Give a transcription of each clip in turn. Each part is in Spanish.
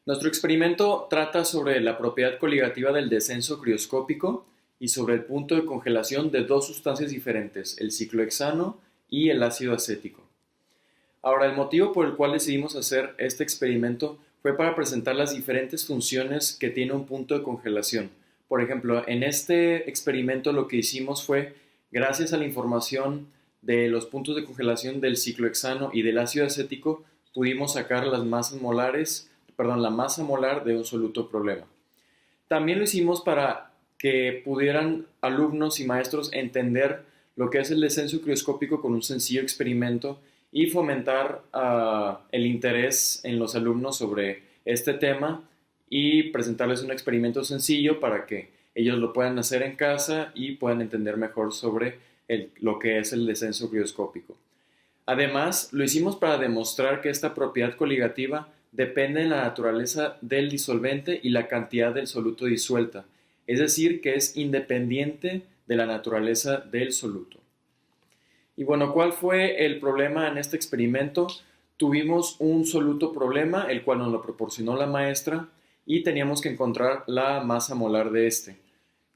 Nuestro experimento trata sobre la propiedad coligativa del descenso crioscópico y sobre el punto de congelación de dos sustancias diferentes, el ciclohexano y el ácido acético. Ahora, el motivo por el cual decidimos hacer este experimento fue para presentar las diferentes funciones que tiene un punto de congelación. Por ejemplo, en este experimento lo que hicimos fue, gracias a la información de los puntos de congelación del ciclohexano y del ácido acético, pudimos sacar las masas molares, la masa molar de un soluto problema. También lo hicimos para que pudieran alumnos y maestros entender lo que es el descenso crioscópico con un sencillo experimento y fomentar el interés en los alumnos sobre este tema y presentarles un experimento sencillo para que ellos lo puedan hacer en casa y puedan entender mejor sobre lo que es el descenso crioscópico. Además, lo hicimos para demostrar que esta propiedad coligativa depende de la naturaleza del disolvente y la cantidad del soluto disuelta, es decir, que es independiente de la naturaleza del soluto. Y bueno, ¿cuál fue el problema en este experimento? Tuvimos un soluto problema, el cual nos lo proporcionó la maestra, y teníamos que encontrar la masa molar de este.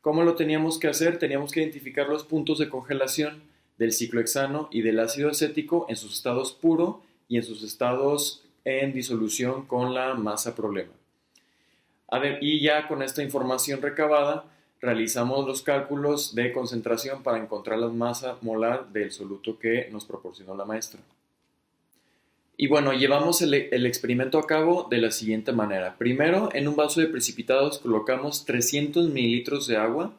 ¿Cómo lo teníamos que hacer? Teníamos que identificar los puntos de congelación del ciclohexano y del ácido acético en sus estados puro y en sus estados en disolución con la masa problema. Y ya con esta información recabada, realizamos los cálculos de concentración para encontrar la masa molar del soluto que nos proporcionó la maestra. Y bueno, llevamos el experimento a cabo de la siguiente manera. Primero, en un vaso de precipitados colocamos 300 mililitros de agua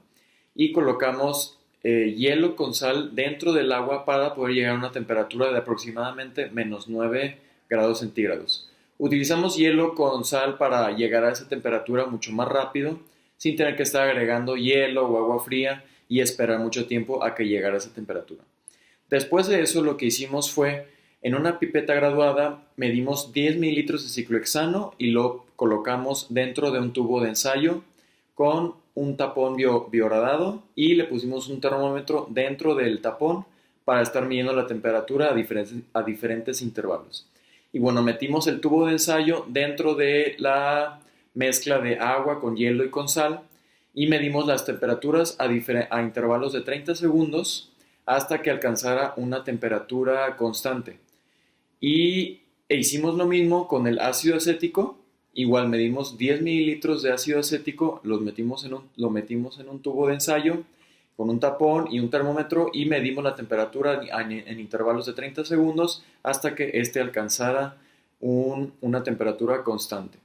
y colocamos hielo con sal dentro del agua para poder llegar a una temperatura de aproximadamente menos 9 grados centígrados. Utilizamos hielo con sal para llegar a esa temperatura mucho más rápido, sin tener que estar agregando hielo o agua fría y esperar mucho tiempo a que llegara a esa temperatura. Después de eso, lo que hicimos fue, en una pipeta graduada, medimos 10 mililitros de ciclohexano y lo colocamos dentro de un tubo de ensayo con un tapón bioradado y le pusimos un termómetro dentro del tapón para estar midiendo la temperatura a diferentes intervalos. Y bueno, metimos el tubo de ensayo dentro de la mezcla de agua con hielo y con sal y medimos las temperaturas a intervalos de 30 segundos hasta que alcanzara una temperatura constante. E hicimos lo mismo con el ácido acético. Igual medimos 10 mililitros de ácido acético, lo metimos en un tubo de ensayo con un tapón y un termómetro y medimos la temperatura en intervalos de 30 segundos hasta que éste alcanzara una temperatura constante.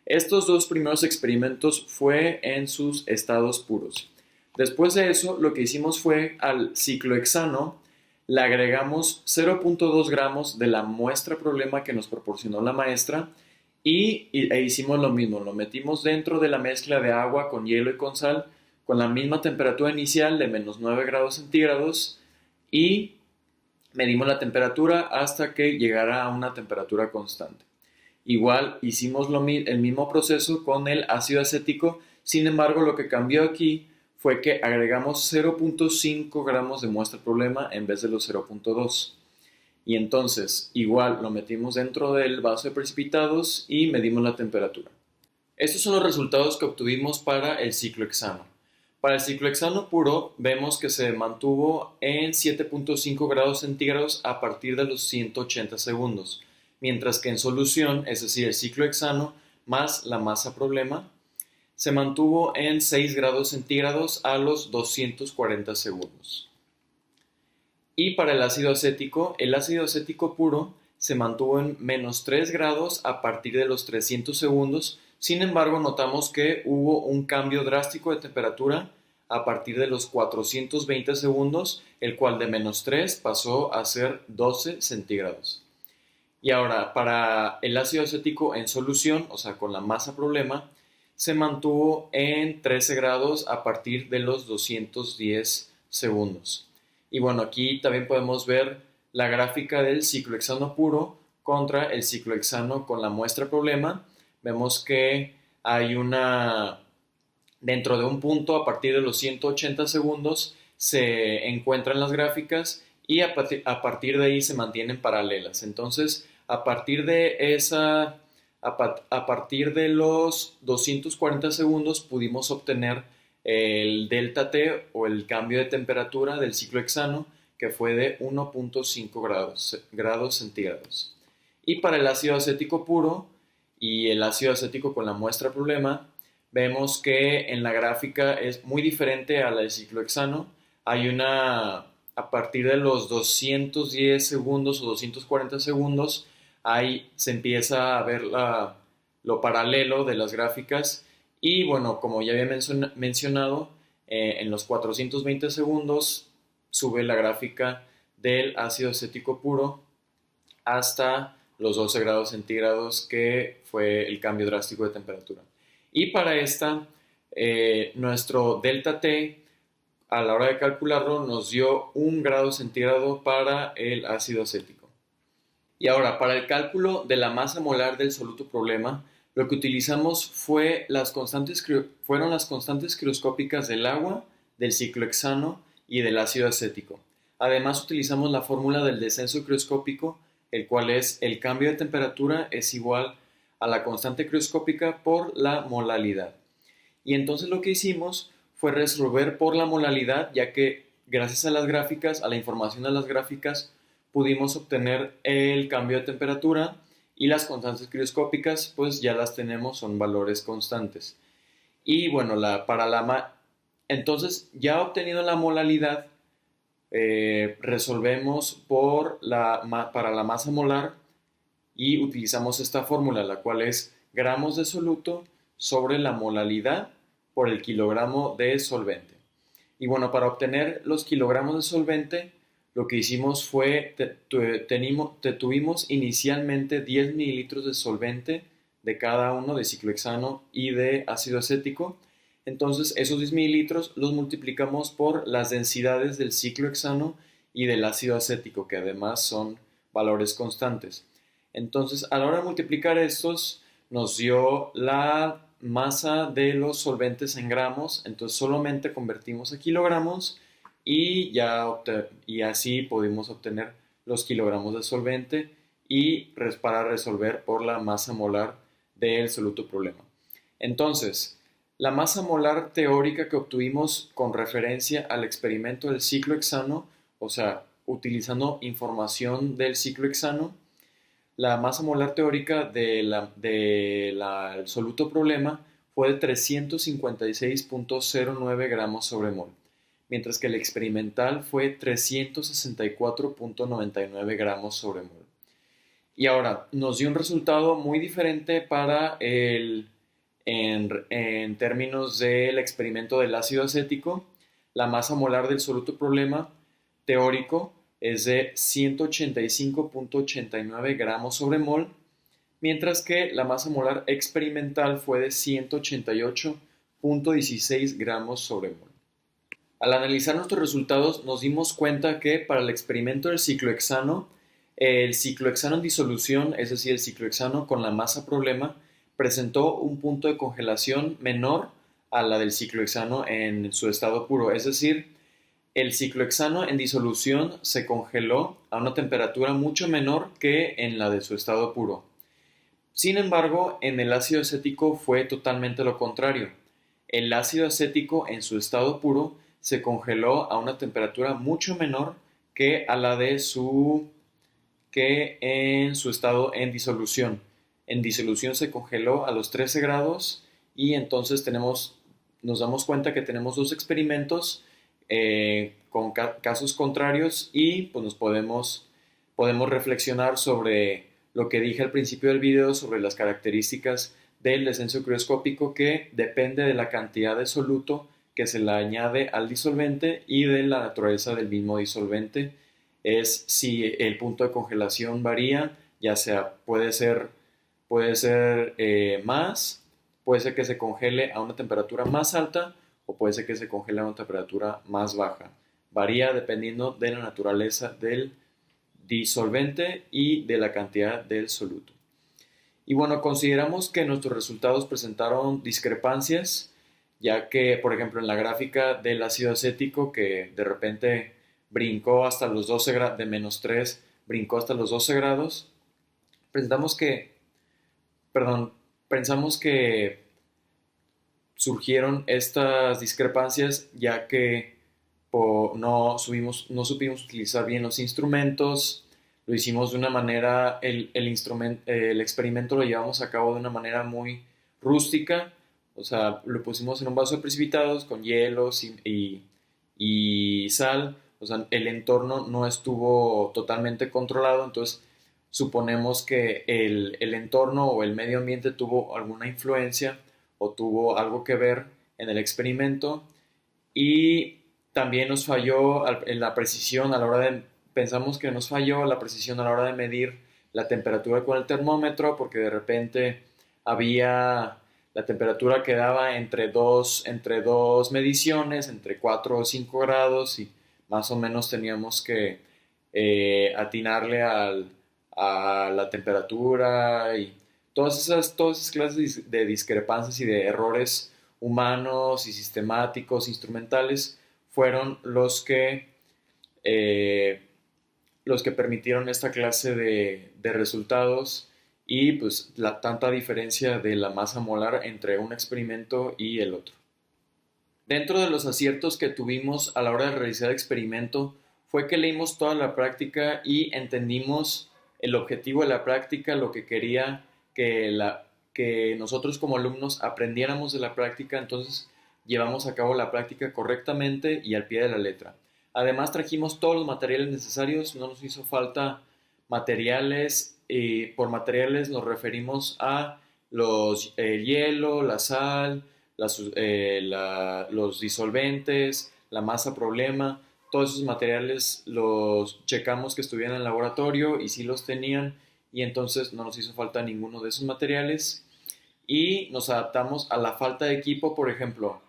Estos dos primeros experimentos fue en sus estados puros. Después de eso, lo que hicimos fue al ciclohexano le agregamos 0.2 gramos de la muestra problema que nos proporcionó la maestra e hicimos lo mismo, lo metimos dentro de la mezcla de agua con hielo y con sal con la misma temperatura inicial de menos 9 grados centígrados y medimos la temperatura hasta que llegara a una temperatura constante. Igual hicimos el mismo proceso con el ácido acético, sin embargo lo que cambió aquí fue que agregamos 0.5 gramos de muestra problema en vez de los 0.2. Y entonces igual lo metimos dentro del vaso de precipitados y medimos la temperatura. Estos son los resultados que obtuvimos para el ciclohexano. Para el ciclohexano puro vemos que se mantuvo en 7.5 grados centígrados a partir de los 180 segundos, mientras que en solución, es decir, el ciclohexano más la masa problema, se mantuvo en 6 grados centígrados a los 240 segundos. Y para el ácido acético puro se mantuvo en menos 3 grados a partir de los 300 segundos. Sin embargo, notamos que hubo un cambio drástico de temperatura a partir de los 420 segundos, el cual de menos 3 pasó a ser 12 centígrados. Y ahora, para el ácido acético en solución, o sea, con la masa problema, se mantuvo en 13 grados a partir de los 210 segundos. Y bueno, aquí también podemos ver la gráfica del ciclohexano puro contra el ciclohexano con la muestra problema. Vemos que hay dentro de un punto a partir de los 180 segundos se encuentran las gráficas y a partir de ahí se mantienen paralelas. Entonces, a partir de A partir de los 240 segundos pudimos obtener el delta T o el cambio de temperatura del ciclo hexano, que fue de 1.5 grados centígrados. Y para el ácido acético puro y el ácido acético con la muestra problema, vemos que en la gráfica es muy diferente a la del ciclo hexano. A partir de los 210 segundos o 240 segundos, ahí se empieza a ver lo paralelo de las gráficas. Y bueno, como ya había mencionado, en los 420 segundos sube la gráfica del ácido acético puro hasta los 12 grados centígrados, que fue el cambio drástico de temperatura. Y para esta, nuestro delta T, a la hora de calcularlo, nos dio 1 grado centígrado para el ácido acético. Y ahora, para el cálculo de la masa molar del soluto problema, lo que utilizamos fueron las constantes crioscópicas del agua, del ciclohexano y del ácido acético. Además, utilizamos la fórmula del descenso crioscópico, el cual es el cambio de temperatura es igual a la constante crioscópica por la molalidad. Y entonces lo que hicimos fue resolver por la molalidad, ya que gracias a las gráficas, a la información de las gráficas, pudimos obtener el cambio de temperatura, y las constantes crioscópicas pues ya las tenemos, son valores constantes. Y bueno, entonces ya obtenido la molalidad, resolvemos para la masa molar y utilizamos esta fórmula, la cual es gramos de soluto sobre la molalidad por el kilogramo de solvente. Y bueno, para obtener los kilogramos de solvente, lo que hicimos fue, tuvimos inicialmente 10 mililitros de solvente de cada uno, de ciclohexano y de ácido acético. Entonces esos 10 mililitros los multiplicamos por las densidades del ciclohexano y del ácido acético, que además son valores constantes. Entonces, a la hora de multiplicar estos, nos dio la masa de los solventes en gramos. Entonces solamente convertimos a kilogramos y así pudimos obtener los kilogramos de solvente y para resolver por la masa molar del soluto problema. Entonces, la masa molar teórica que obtuvimos con referencia al experimento del ciclo hexano, o sea, utilizando información del ciclo hexano, la masa molar teórica del soluto problema fue de 356.09 gramos sobre mol, mientras que el experimental fue 364.99 gramos sobre mol. Y ahora, nos dio un resultado muy diferente en términos del experimento del ácido acético. La masa molar del soluto problema teórico es de 185.89 gramos sobre mol, mientras que la masa molar experimental fue de 188.16 gramos sobre mol. Al analizar nuestros resultados, nos dimos cuenta que para el experimento del ciclohexano en disolución, es decir, el ciclohexano con la masa problema, presentó un punto de congelación menor a la del ciclohexano en su estado puro. Es decir, el ciclohexano en disolución se congeló a una temperatura mucho menor que en la de su estado puro. Sin embargo, en el ácido acético fue totalmente lo contrario. El ácido acético en su estado puro se congeló a una temperatura mucho menor que en su estado en disolución. En disolución se congeló a los 13 grados y entonces nos damos cuenta que tenemos dos experimentos con casos contrarios, y pues podemos reflexionar sobre lo que dije al principio del video sobre las características del descenso crioscópico, que depende de la cantidad de soluto que se le añade al disolvente y de la naturaleza del mismo disolvente. Es si el punto de congelación varía, ya sea puede ser más, puede ser que se congele a una temperatura más alta o puede ser que se congele a una temperatura más baja. Varía dependiendo de la naturaleza del disolvente y de la cantidad del soluto. Y bueno, consideramos que nuestros resultados presentaron discrepancias, ya que, por ejemplo, en la gráfica del ácido acético, que de repente brincó hasta los 12 grados, de -3, brincó hasta los 12 grados, presentamos que perdón, pensamos que surgieron estas discrepancias ya que no supimos utilizar bien los instrumentos, lo hicimos de una manera, el experimento lo llevamos a cabo de una manera muy rústica, o sea, lo pusimos en un vaso de precipitados con hielos y sal, o sea, el entorno no estuvo totalmente controlado, entonces suponemos que el entorno o el medio ambiente tuvo alguna influencia o tuvo algo que ver en el experimento y también nos falló en la precisión a la hora de, pensamos que nos falló la precisión a la hora de medir la temperatura con el termómetro porque de repente había, la temperatura quedaba entre dos mediciones, entre 4 o 5 grados y más o menos teníamos que atinarle a la temperatura y todas esas clases de discrepancias y de errores humanos y sistemáticos, instrumentales, fueron eh, los que permitieron esta clase de resultados y pues la tanta diferencia de la masa molar entre un experimento y el otro. Dentro de los aciertos que tuvimos a la hora de realizar el experimento fue que leímos toda la práctica y entendimos el objetivo de la práctica, lo que quería que nosotros como alumnos aprendiéramos de la práctica, entonces llevamos a cabo la práctica correctamente y al pie de la letra. Además trajimos todos los materiales necesarios, no nos hizo falta materiales, y por materiales nos referimos a el hielo, la sal, los disolventes, la masa problema, todos esos materiales los checamos que estuvieran en el laboratorio y sí los tenían y entonces no nos hizo falta ninguno de esos materiales y nos adaptamos a la falta de equipo, por ejemplo,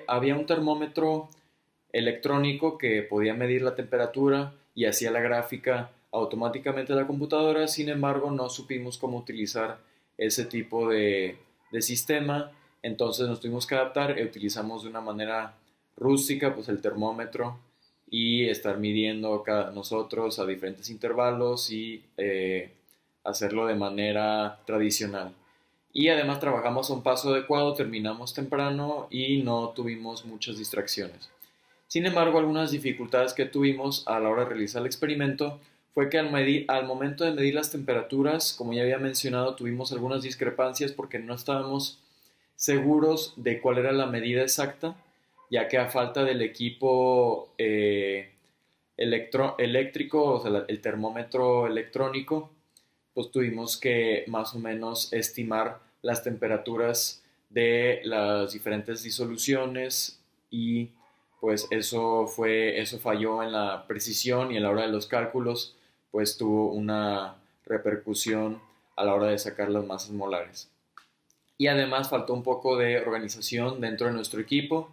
había un termómetro electrónico que podía medir la temperatura y hacía la gráfica automáticamente de la computadora, sin embargo no supimos cómo utilizar ese tipo de sistema, entonces nos tuvimos que adaptar y utilizamos de una manera rústica pues el termómetro y estar midiendo nosotros a diferentes intervalos y hacerlo de manera tradicional. Y además trabajamos a un paso adecuado, terminamos temprano y no tuvimos muchas distracciones. Sin embargo, algunas dificultades que tuvimos a la hora de realizar el experimento fue que al momento de medir las temperaturas, como ya había mencionado, tuvimos algunas discrepancias porque no estábamos seguros de cuál era la medida exacta, ya que a falta del equipo eléctrico, o sea, el termómetro electrónico, pues tuvimos que más o menos estimar las temperaturas de las diferentes disoluciones y pues eso falló en la precisión y a la hora de los cálculos, pues tuvo una repercusión a la hora de sacar las masas molares. Y además faltó un poco de organización dentro de nuestro equipo,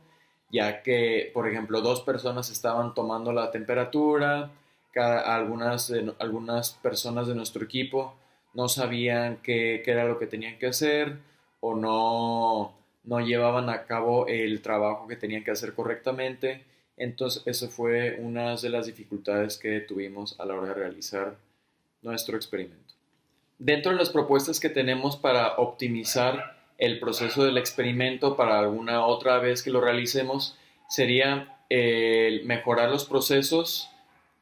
ya que, por ejemplo, dos personas estaban tomando la temperatura, algunas personas de nuestro equipo no sabían qué era lo que tenían que hacer o no llevaban a cabo el trabajo que tenían que hacer correctamente. Entonces, eso fue una de las dificultades que tuvimos a la hora de realizar nuestro experimento. Dentro de las propuestas que tenemos para optimizar el proceso del experimento para alguna otra vez que lo realicemos, sería mejorar los procesos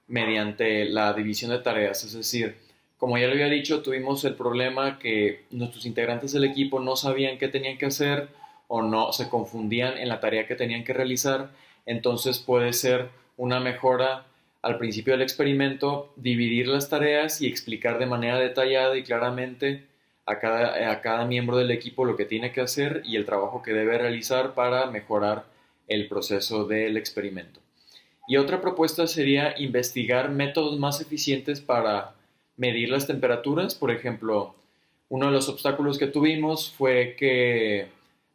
mediante la división de tareas. Es decir, como ya lo había dicho, tuvimos el problema que nuestros integrantes del equipo no sabían qué tenían que hacer o no se confundían en la tarea que tenían que realizar. Entonces puede ser una mejora al principio del experimento, dividir las tareas y explicar de manera detallada y claramente a cada miembro del equipo lo que tiene que hacer y el trabajo que debe realizar para mejorar el proceso del experimento. Y otra propuesta sería investigar métodos más eficientes para medir las temperaturas. Por ejemplo, uno de los obstáculos que tuvimos fue que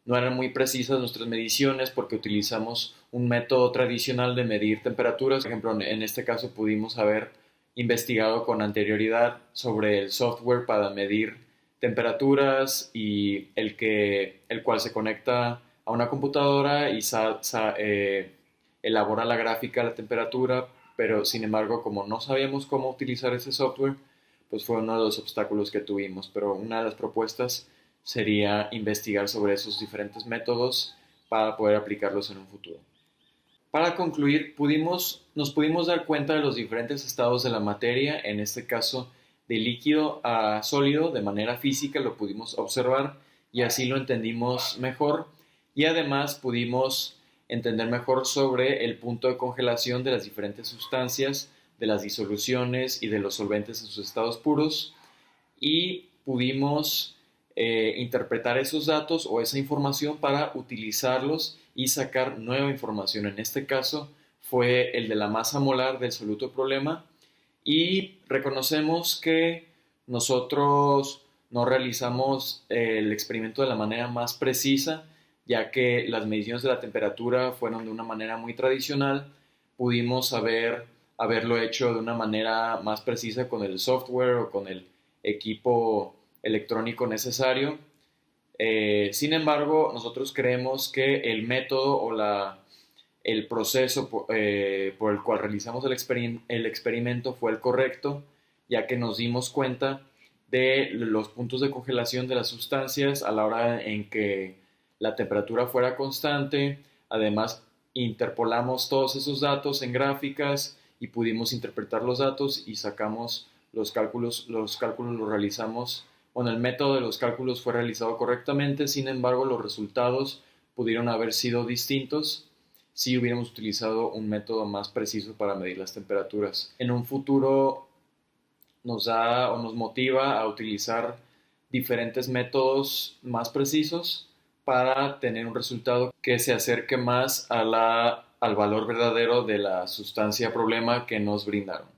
no eran muy precisas nuestras mediciones porque utilizamos un método tradicional de medir temperaturas. Por ejemplo, en este caso pudimos haber investigado con anterioridad sobre el software para medir temperaturas y el cual se conecta a una computadora y elabora la gráfica de la temperatura, pero sin embargo, como no sabíamos cómo utilizar ese software, pues fue uno de los obstáculos que tuvimos, pero una de las propuestas sería investigar sobre esos diferentes métodos para poder aplicarlos en un futuro. Para concluir, nos pudimos dar cuenta de los diferentes estados de la materia, en este caso de líquido a sólido, de manera física lo pudimos observar y así lo entendimos mejor y además pudimos entender mejor sobre el punto de congelación de las diferentes sustancias, de las disoluciones y de los solventes en sus estados puros y pudimos interpretar esos datos o esa información para utilizarlos y sacar nueva información. En este caso fue el de la masa molar del soluto problema y reconocemos que nosotros no realizamos el experimento de la manera más precisa, ya que las mediciones de la temperatura fueron de una manera muy tradicional. Pudimos haberlo hecho de una manera más precisa con el software o con el equipo electrónico necesario. Sin embargo, nosotros creemos que el método o el proceso por el cual realizamos el experimento fue el correcto, ya que nos dimos cuenta de los puntos de congelación de las sustancias a la hora en que la temperatura fuera constante. Además, interpolamos todos esos datos en gráficas y pudimos interpretar los datos y sacamos los cálculos los realizamos. Bueno, el método de los cálculos fue realizado correctamente, sin embargo, los resultados pudieron haber sido distintos si hubiéramos utilizado un método más preciso para medir las temperaturas. En un futuro nos da o nos motiva a utilizar diferentes métodos más precisos para tener un resultado que se acerque más al valor verdadero de la sustancia problema que nos brindaron.